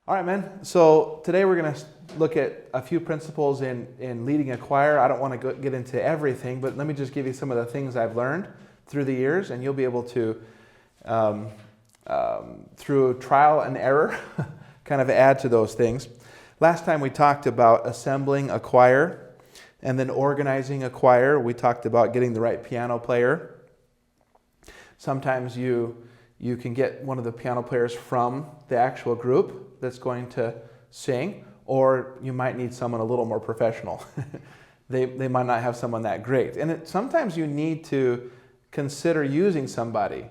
All right, man. So today we're going to look at a few principles in leading a choir. I don't want to get into everything, but let me just give you some of the things I've learned through the years, and you'll be able to, through trial and error, kind of add to those things. Last time we talked about assembling a choir and then organizing a choir. We talked about getting the right piano player. Sometimes you can get one of the piano players from the actual group that's going to sing, or you might need someone a little more professional. They might not have someone that great. And sometimes you need to consider using somebody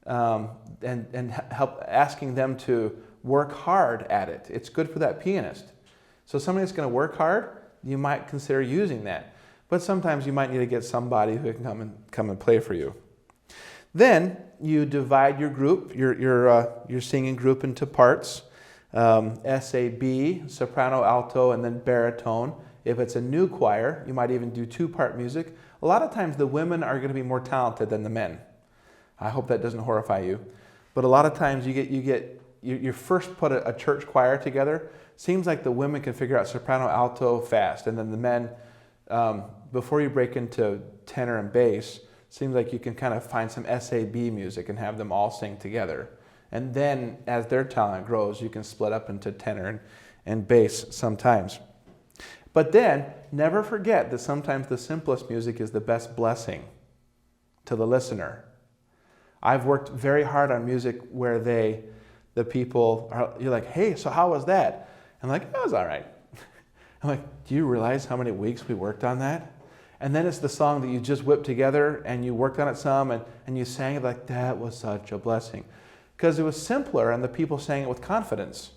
and help asking them to work hard at it. It's good for that pianist. So somebody that's going to work hard, you might consider using that. But sometimes you might need to get somebody who can come and play for you. Then you divide your group, your singing group, into parts. SAB, soprano, alto, and then baritone. If it's a new choir, you might even do two-part music. A lot of times the women are going to be more talented than the men. I hope that doesn't horrify you. But a lot of times you first put a church choir together. Seems like the women can figure out soprano, alto fast, and then the men, before you break into tenor and bass, seems like you can kind of find some SAB music and have them all sing together. And then as their talent grows, you can split up into tenor and bass sometimes. But then never forget that sometimes the simplest music is the best blessing to the listener. I've worked very hard on music where you're like, hey, so how was that? I'm like, that was all right. I'm like, do you realize how many weeks we worked on that? And then it's the song that you just whipped together and you worked on it some and you sang it like, that was such a blessing. Because it was simpler and the people sang it with confidence.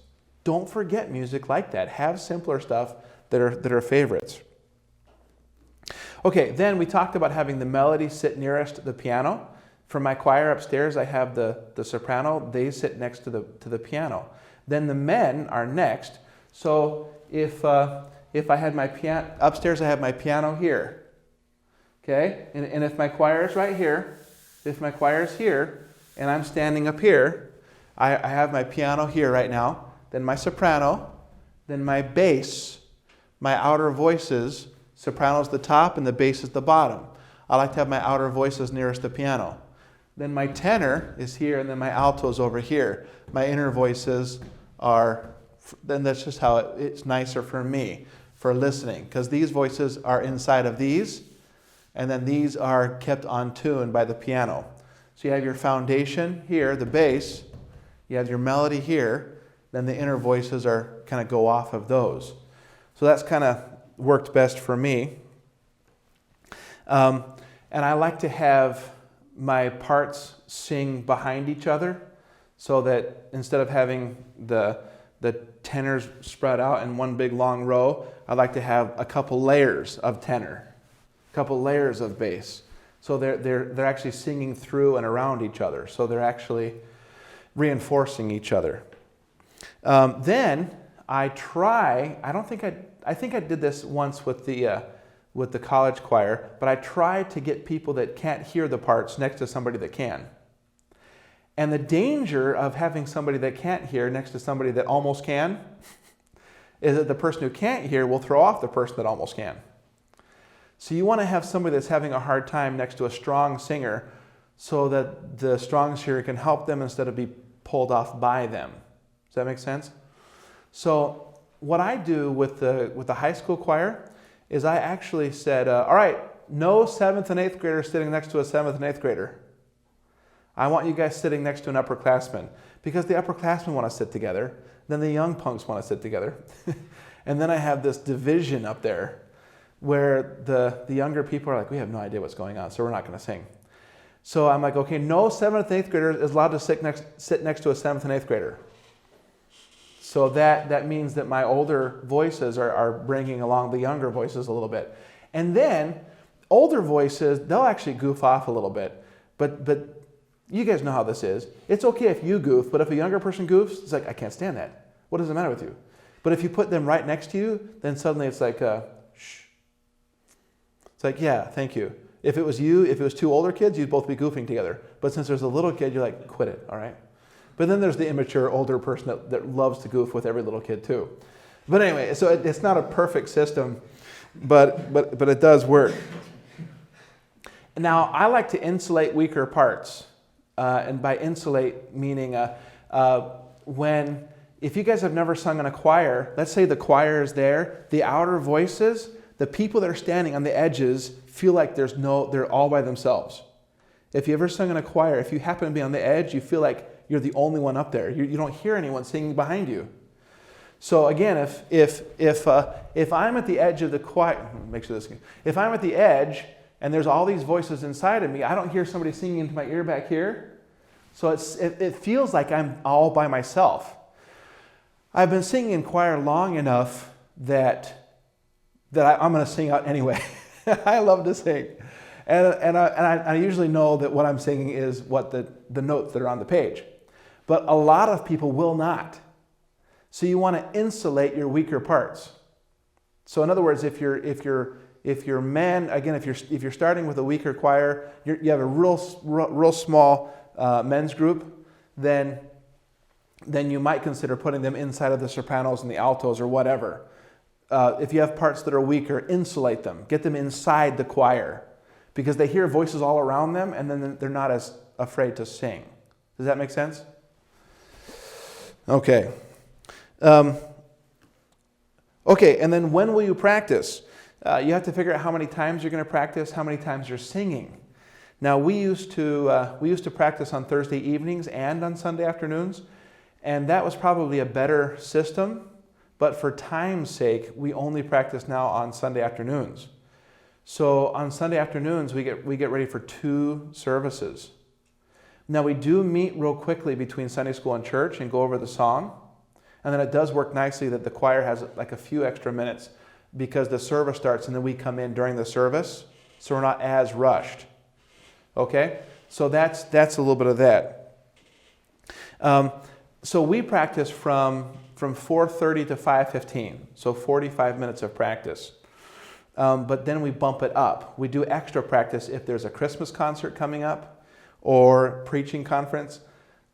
Don't forget music like that. Have simpler stuff that are favorites. Okay, then we talked about having the melody sit nearest the piano. For my choir upstairs, I have the soprano. They sit next to the piano. Then the men are next. So if I had my piano upstairs, I have my piano here. Okay, and if my choir is right here, if my choir is here, and I'm standing up here, I have my piano here right now, then my soprano, then my bass, my outer voices, soprano's the top and the bass is the bottom. I like to have my outer voices nearest the piano. Then my tenor is here and then my alto's over here. My inner voices then that's just how it's nicer for me, for listening, because these voices are inside of these, and then these are kept on tune by the piano. So you have your foundation here, the bass, you have your melody here, then the inner voices kind of go off of those. So that's kind of worked best for me. And I like to have my parts sing behind each other so that instead of having the tenors spread out in one big long row, I like to have a couple layers of tenor, a couple layers of bass. So they're actually singing through and around each other. So they're actually reinforcing each other. Then I think I did this once with the college choir, but I try to get people that can't hear the parts next to somebody that can. And the danger of having somebody that can't hear next to somebody that almost can is that the person who can't hear will throw off the person that almost can. So you want to have somebody that's having a hard time next to a strong singer so that the strong singer can help them instead of be pulled off by them. Does that make sense? So what I do with the high school choir is I actually said, all right, no 7th and 8th graders sitting next to a 7th and 8th grader. I want you guys sitting next to an upperclassman, because the upperclassmen want to sit together, then the young punks want to sit together. And then I have this division up there where the younger people are like, we have no idea what's going on, so we're not going to sing. So I'm like, okay, no 7th and 8th grader is allowed to sit next to a 7th and 8th grader. So that means that my older voices are bringing along the younger voices a little bit. And then older voices, they'll actually goof off a little bit. But you guys know how this is. It's okay if you goof, but if a younger person goofs, it's like, I can't stand that. What does the matter with you? But if you put them right next to you, then suddenly it's like, shh. It's like, yeah, thank you. If it was two older kids, you'd both be goofing together. But since there's a little kid, you're like, quit it, all right? But then there's the immature older person that loves to goof with every little kid too. But anyway, so it's not a perfect system, but it does work. Now, I like to insulate weaker parts. And by insulate, meaning if you guys have never sung in a choir, let's say the choir is there, the outer voices, the people that are standing on the edges feel like they're all by themselves. If you ever sung in a choir, if you happen to be on the edge, you feel like you're the only one up there. You don't hear anyone singing behind you. So again, if I'm at the edge of the choir, make sure this. If I'm at the edge and there's all these voices inside of me, I don't hear somebody singing into my ear back here. So it feels like I'm all by myself. I've been singing in choir long enough that I'm going to sing out anyway. I love to sing. And I usually know that what I'm singing is what the notes that are on the page. But a lot of people will not. So you want to insulate your weaker parts. So in other words, if you're men, again, if you're starting with a weaker choir, you have a real small men's group, then you might consider putting them inside of the sopranos and the altos or whatever. If you have parts that are weaker, insulate them. Get them inside the choir because they hear voices all around them and then they're not as afraid to sing. Does that make sense? Okay. Okay, and then when will you practice? You have to figure out how many times you're going to practice, how many times you're singing. Now, we used to practice on Thursday evenings and on Sunday afternoons, and that was probably a better system. But for time's sake, we only practice now on Sunday afternoons. So on Sunday afternoons, we get ready for 2 services. Now we do meet real quickly between Sunday school and church and go over the song. And then it does work nicely that the choir has like a few extra minutes because the service starts and then we come in during the service. So we're not as rushed. Okay? So that's a little bit of that. So we practice from 4:30 to 5:15, so 45 minutes of practice. But then we bump it up. We do extra practice if there's a Christmas concert coming up or preaching conference.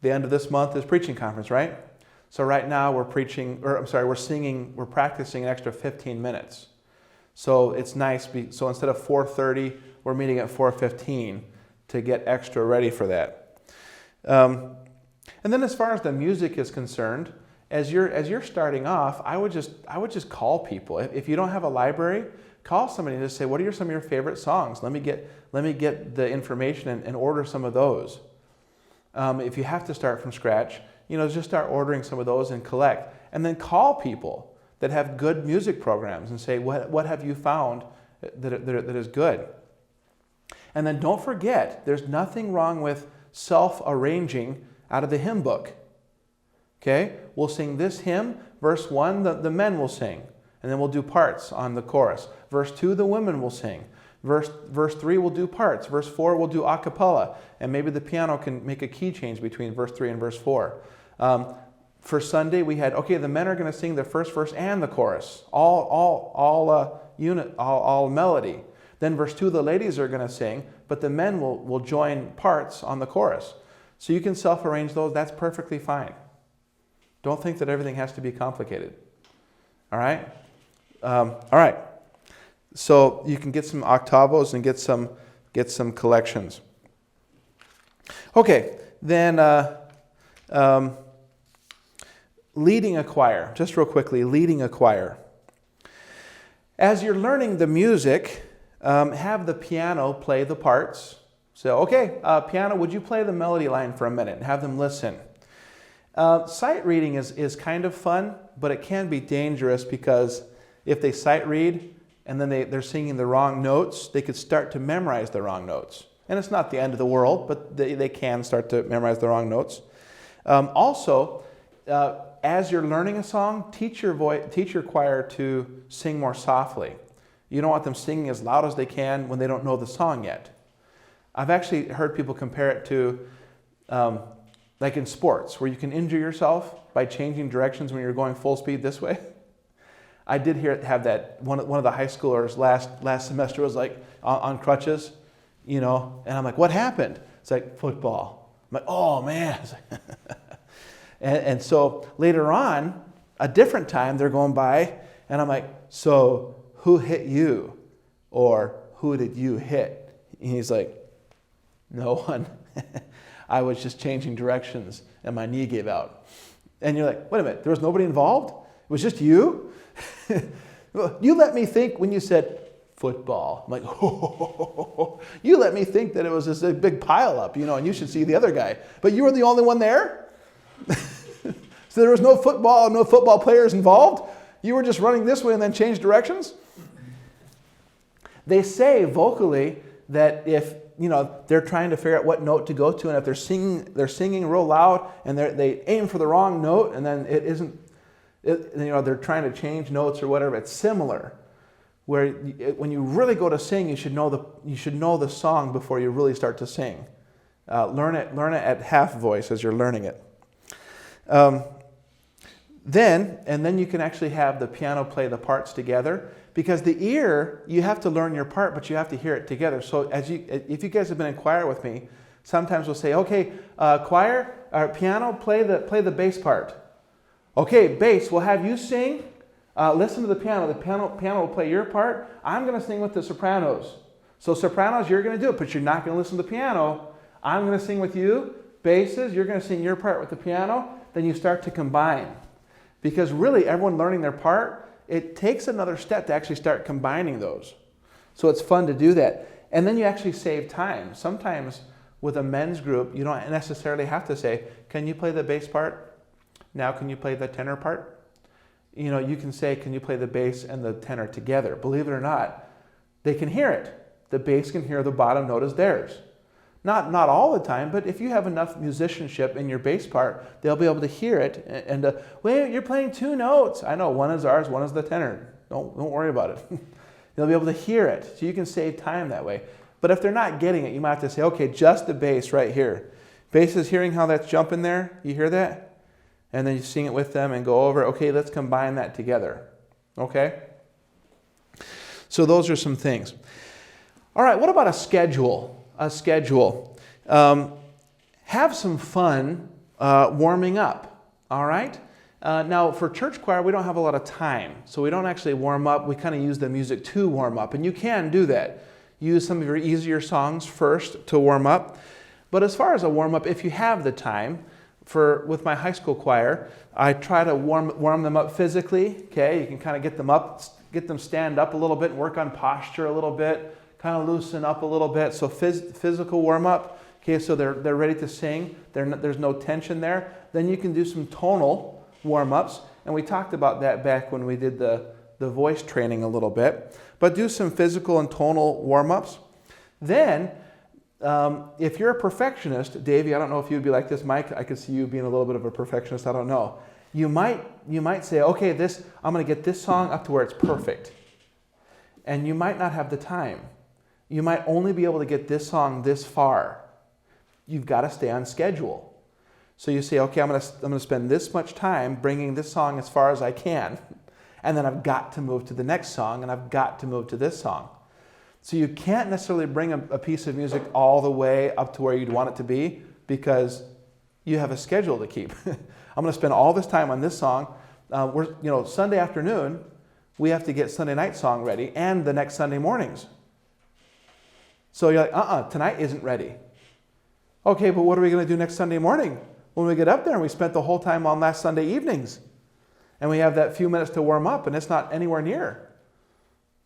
The end of this month is preaching conference, right? So right now we're practicing an extra 15 minutes. So it's nice. So instead of 4:30, we're meeting at 4:15 to get extra ready for that. And then as far as the music is concerned, as you're starting off, I would just call people. If you don't have a library, call somebody and just say, what are some of your favorite songs? Let me get the information and order some of those. If you have to start from scratch, just start ordering some of those and collect. And then call people that have good music programs and say, what have you found that is good? And then don't forget, there's nothing wrong with self-arranging out of the hymn book. Okay? We'll sing this hymn. Verse 1, the men will sing. And then we'll do parts on the chorus. Verse 2, the women will sing. Verse 3, we'll do parts. Verse 4, we'll do a cappella. And maybe the piano can make a key change between verse 3 and verse 4. For Sunday, we had, the men are going to sing the first verse and the chorus. All melody. Then verse 2, the ladies are going to sing, but the men will join parts on the chorus. So you can self-arrange those. That's perfectly fine. Don't think that everything has to be complicated. All right? All right. So you can get some octavos and get some collections. Okay, then leading a choir. Just real quickly, leading a choir. As you're learning the music, have the piano play the parts. So, piano, would you play the melody line for a minute and have them listen? Sight reading is kind of fun, but it can be dangerous because if they sight read and then they're singing the wrong notes, they could start to memorize the wrong notes. And it's not the end of the world, but they can start to memorize the wrong notes. Also, as you're learning a song, teach your choir to sing more softly. You don't want them singing as loud as they can when they don't know the song yet. I've actually heard people compare it to like in sports, where you can injure yourself by changing directions when you're going full speed this way. I did have that. One of the high schoolers last semester was like on crutches, and I'm like, what happened? It's like football. I'm like, oh man. And so later on, a different time, they're going by, and I'm like, so who hit you? Or who did you hit? And he's like, no one. I was just changing directions, and my knee gave out. And you're like, wait a minute, there was nobody involved? It was just you? You let me think when you said football. I'm like, oh, you let me think that it was this big pile up, and you should see the other guy. But you were the only one there? So there was no football players involved? You were just running this way and then changed directions? They say vocally that if they're trying to figure out what note to go to, and if they're singing real loud and they aim for the wrong note, and then they're trying to change notes or whatever. It's similar, where when you really go to sing, you should know the song before you really start to sing. Learn it at half voice as you're learning it. Then you can actually have the piano play the parts together, because the ear, you have to learn your part, but you have to hear it together. So if you guys have been in choir with me, sometimes we'll say, okay, choir, or piano, play the bass part. Okay, bass, we'll have you sing. Listen to the piano. The piano will play your part. I'm going to sing with the sopranos. So sopranos, you're going to do it, but you're not going to listen to the piano. I'm going to sing with you. Basses, you're going to sing your part with the piano. Then you start to combine. Because really, everyone learning their part, it takes another step to actually start combining those. So it's fun to do that. And then you actually save time. Sometimes with a men's group, you don't necessarily have to say, can you play the bass part? Now can you play the tenor part? You can say, can you play the bass and the tenor together? Believe it or not, they can hear it. The bass can hear the bottom note as theirs. Not all the time, but if you have enough musicianship in your bass part, they'll be able to hear it. And wait, you're playing two notes. I know, one is ours, one is the tenor. Don't worry about it. They'll be able to hear it. So you can save time that way. But if they're not getting it, you might have to say, okay, just the bass right here. Bass is hearing how that's jumping there. You hear that? And then you sing it with them and go over, okay, let's combine that together. Okay? So those are some things. All right, what about a schedule? Have some fun warming up, all right? Now, for church choir, we don't have a lot of time, so we don't actually warm up. We kind of use the music to warm up, and you can do that. Use some of your easier songs first to warm up. But as far as a warm up, if you have the time, with my high school choir, I try to warm them up physically, okay? You can kind of get them stand up a little bit and work on posture a little bit. Kind of loosen up a little bit. So physical warm up. Okay, so they're ready to sing. There's no tension there. Then you can do some tonal warm ups, and we talked about that back when we did the voice training a little bit. But do some physical and tonal warm ups. Then, if you're a perfectionist, Davey, I don't know if you'd be like this, Mike. I could see you being a little bit of a perfectionist. I don't know. You might say, okay, I'm going to get this song up to where it's perfect, and you might not have the time. You might only be able to get this song this far. You've got to stay on schedule. So you say, okay, I'm going to spend this much time bringing this song as far as I can, and then I've got to move to the next song, and I've got to move to this song. So you can't necessarily bring a piece of music all the way up to where you'd want it to be, because you have a schedule to keep. I'm going to spend all this time on this song. Sunday afternoon, we have to get Sunday night song ready, and the next Sunday mornings. So you're like, tonight isn't ready. Okay, but what are we going to do next Sunday morning when we get up there and we spent the whole time on last Sunday evenings? And we have that few minutes to warm up, and it's not anywhere near.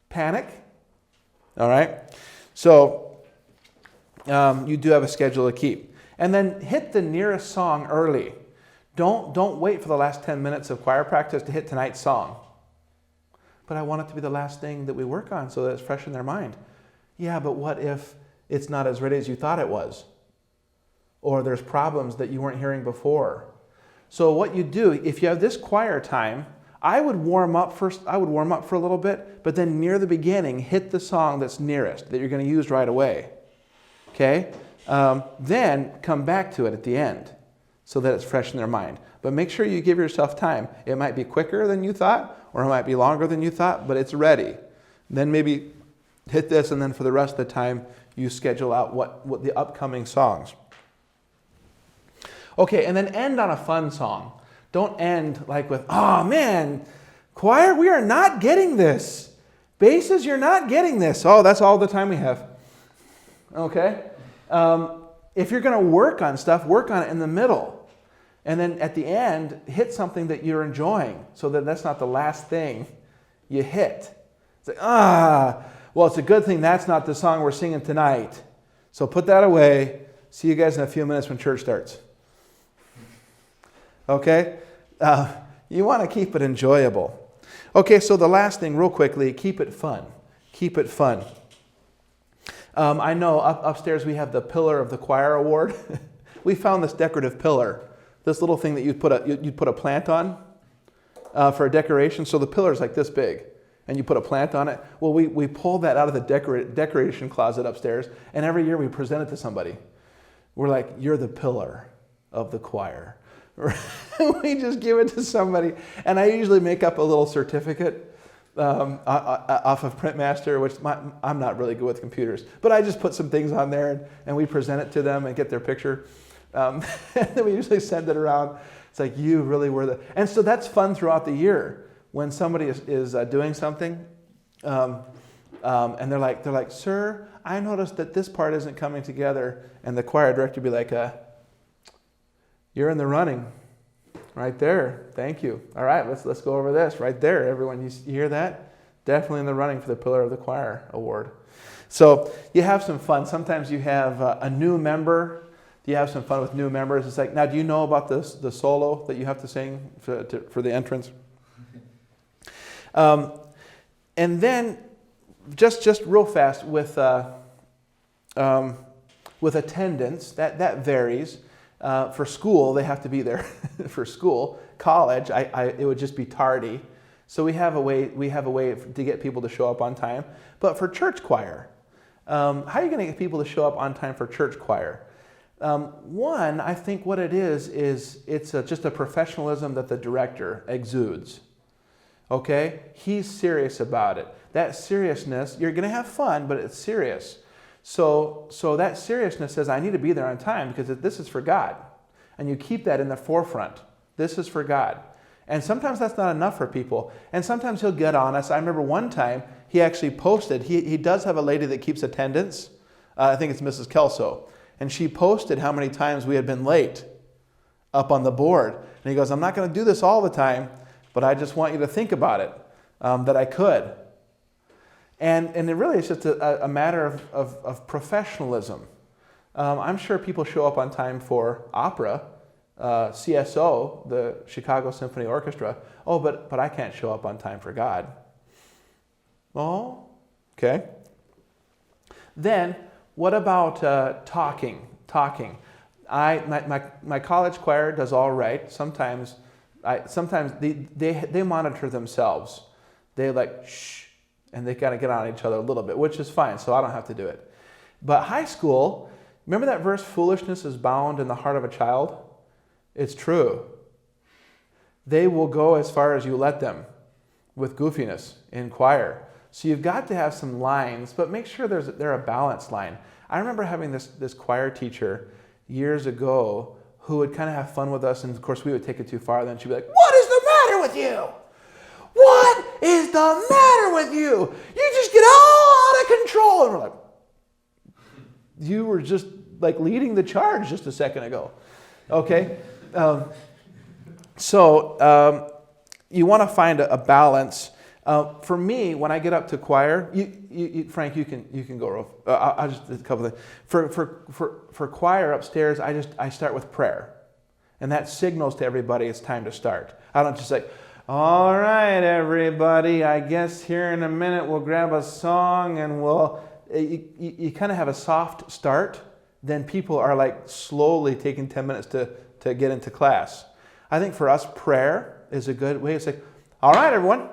Panic. All right? So you do have a schedule to keep. And then hit the nearest song early. Don't wait for the last 10 minutes of choir practice to hit tonight's song. But I want it to be the last thing that we work on so that it's fresh in their mind. Yeah, but what if it's not as ready as you thought it was? Or there's problems that you weren't hearing before. So what you do, if you have this choir time, I would warm up for a little bit, but then near the beginning, hit the song that's nearest, that you're going to use right away. Okay? Then come back to it at the end so that it's fresh in their mind. But make sure you give yourself time. It might be quicker than you thought, or it might be longer than you thought, but it's ready. Then maybe hit this, and then for the rest of the time, you schedule out what the upcoming songs. Okay, and then end on a fun song. Don't end like with, oh man, choir, we are not getting this. Basses, you're not getting this. Oh, that's all the time we have. Okay? If you're going to work on stuff, work on it in the middle. And then at the end, hit something that you're enjoying so that that's not the last thing you hit. It's like, well, it's a good thing that's not the song we're singing tonight. So put that away. See you guys in a few minutes when church starts. Okay? You want to keep it enjoyable. Okay, so the last thing, real quickly, keep it fun. Keep it fun. I know upstairs we have the Pillar of the Choir Award. We found this decorative pillar, this little thing that you'd put a plant on for a decoration. So the pillar's like this big, and you put a plant on it. Well, we pulled that out of the decoration closet upstairs, and every year we present it to somebody. We're like, you're the pillar of the choir. We just give it to somebody, and I usually make up a little certificate off of Printmaster, which I'm not really good with computers, but I just put some things on there, and we present it to them and get their picture. And then we usually send it around. It's like, you really were the... And so that's fun throughout the year when somebody is doing something, and they're like, sir, I noticed that this part isn't coming together, and the choir director would be like, you're in the running. Right there. Thank you. All right, let's go over this. Right there, everyone. You hear that? Definitely in the running for the Pillar of the Choir Award. So you have some fun. Sometimes you have a new member. You have some fun with new members. It's like, now do you know about the solo that you have to sing for the entrance? And then just real fast with attendance, that varies. For school, they have to be there. For school, college, it would just be tardy. So we have a way to get people to show up on time. But for church choir, how are you going to get people to show up on time for church choir? One, I think what it is it's just a professionalism that the director exudes. Okay, he's serious about it. That seriousness, you're going to have fun, but it's serious. So that seriousness says, I need to be there on time because this is for God. And you keep that in the forefront. This is for God. And sometimes that's not enough for people. And sometimes he'll get on us. I remember one time he actually posted, he does have a lady that keeps attendance. I think it's Mrs. Kelso. And she posted how many times we had been late up on the board. And he goes, I'm not going to do this all the time, but I just want you to think about it, that I could. And it really is just a matter of professionalism. I'm sure people show up on time for opera, CSO, the Chicago Symphony Orchestra. Oh, but I can't show up on time for God. Oh, okay. Then, what about talking? My college choir does all right. Sometimes they monitor themselves. They like, shh. And they got to get on each other a little bit, which is fine, so I don't have to do it. But high school, remember that verse, foolishness is bound in the heart of a child? It's true. They will go as far as you let them with goofiness in choir. So you've got to have some lines, but make sure they're a balanced line. I remember having this choir teacher years ago who would kind of have fun with us, and of course we would take it too far, then she'd be like, what is the matter with you? What is the matter with you? You just get all out of control. And we're like, you were just like leading the charge just a second ago. Okay? So you want to find a balance. For me, when I get up to choir, Frank, you can go. I'll just a couple of things. For choir upstairs, I start with prayer, and that signals to everybody it's time to start. I don't just like, all right, everybody, I guess here in a minute we'll grab a song and you kind of have a soft start. Then people are like slowly taking 10 minutes to get into class. I think for us, prayer is a good way. It's like, all right, everyone,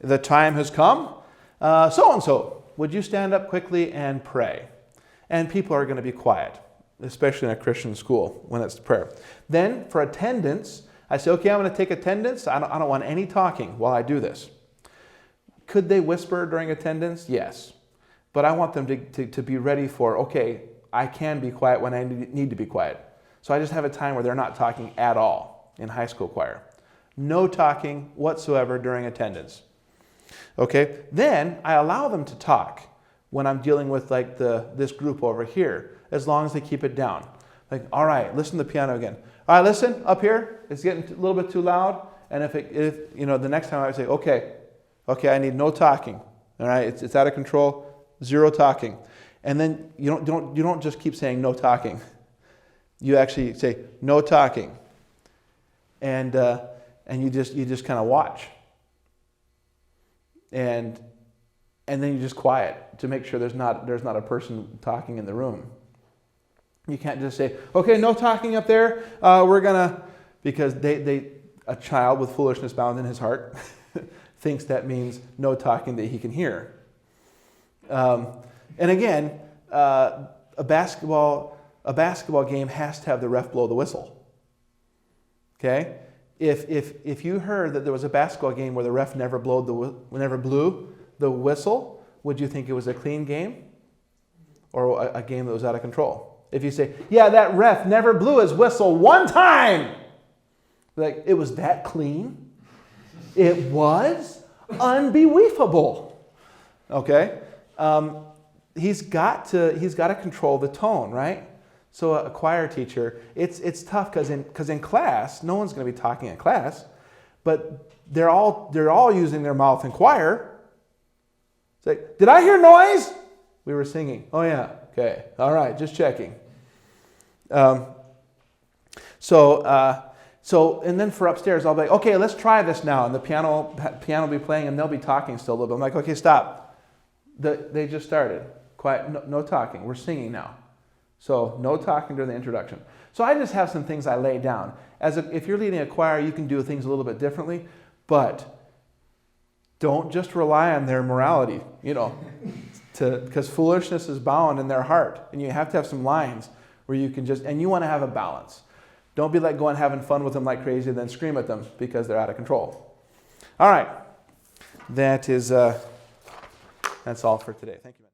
the time has come. So-and-so, would you stand up quickly and pray? And people are going to be quiet, especially in a Christian school when it's prayer. Then for attendance, I say, okay, I'm going to take attendance. I don't want any talking while I do this. Could they whisper during attendance? Yes. But I want them to be ready for, okay, I can be quiet when I need to be quiet. So I just have a time where they're not talking at all in high school choir. No talking whatsoever during attendance. Okay, then I allow them to talk when I'm dealing with like this group over here, as long as they keep it down. Like, all right, listen to the piano again. All right, listen up here. It's getting a little bit too loud. And if the next time I would say, okay, I need no talking. All right, it's out of control. Zero talking. And then you don't just keep saying no talking. You actually say no talking. And you just kind of watch. And then you just quiet to make sure there's not a person talking in the room. You can't just say, okay, no talking up there. Because a child with foolishness bound in his heart thinks that means no talking that he can hear. And again, a basketball game has to have the ref blow the whistle. Okay? If you heard that there was a basketball game where the ref never blew the whistle, would you think it was a clean game or a game that was out of control? If you say, yeah, that ref never blew his whistle one time, like, it was that clean? It was unbelievable. Okay? He's got to control the tone, right? So a choir teacher, it's tough because in class, no one's going to be talking in class, but they're all using their mouth in choir. It's like, did I hear noise? We were singing. Oh yeah, okay, all right, just checking. So and then for upstairs, I'll be like, okay, let's try this now, and the piano will be playing, and they'll be talking still a little bit. I'm like, okay, stop. They just started. Quiet, no talking. We're singing now. So no talking during the introduction. So I just have some things I lay down. If you're leading a choir, you can do things a little bit differently, but don't just rely on their morality, because foolishness is bound in their heart, and you have to have some lines where you can and you want to have a balance. Don't be like going having fun with them like crazy and then scream at them because they're out of control. All right, that's all for today. Thank you.